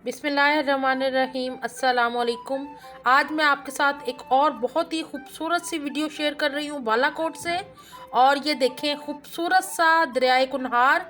बिस्मिल्लाहिर्रहमानिर्रहीम अस्सलाम वालेकुम। आज मैं आपके साथ एक और बहुत ही खूबसूरत सी वीडियो शेयर कर रही हूँ बालाकोट से। और ये देखें खूबसूरत सा दरियाए कुनहार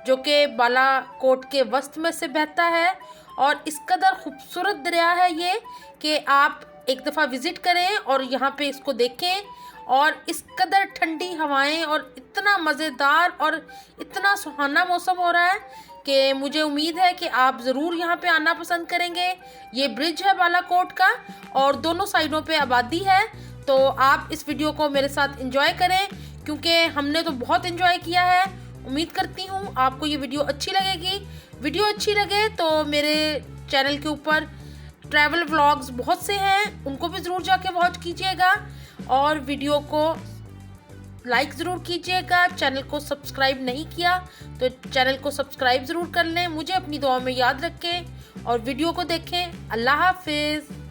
जो कि बालाकोट के वस्त में से बहता है। और इस कदर खूबसूरत दरिया है ये कि आप एक दफ़ा विज़िट करें और यहाँ पे इसको देखें। और इस कदर ठंडी हवाएं और इतना मज़ेदार और इतना सुहाना मौसम हो रहा है कि मुझे उम्मीद है कि आप ज़रूर यहाँ पे आना पसंद करेंगे। ये ब्रिज है बालाकोट का और दोनों साइडों पे आबादी है। तो आप इस वीडियो को मेरे साथ एंजॉय करें क्योंकि हमने तो बहुत एंजॉय किया है। उम्मीद करती हूँ आपको ये वीडियो अच्छी लगेगी। वीडियो अच्छी लगे तो मेरे चैनल के ऊपर ट्रैवल व्लॉग्स बहुत से हैं, उनको भी ज़रूर जाके वॉच कीजिएगा और वीडियो को लाइक ज़रूर कीजिएगा। चैनल को सब्सक्राइब नहीं किया तो चैनल को सब्सक्राइब ज़रूर कर लें। मुझे अपनी दुआ में याद रखें और वीडियो को देखें। अल्लाह हाफिज़।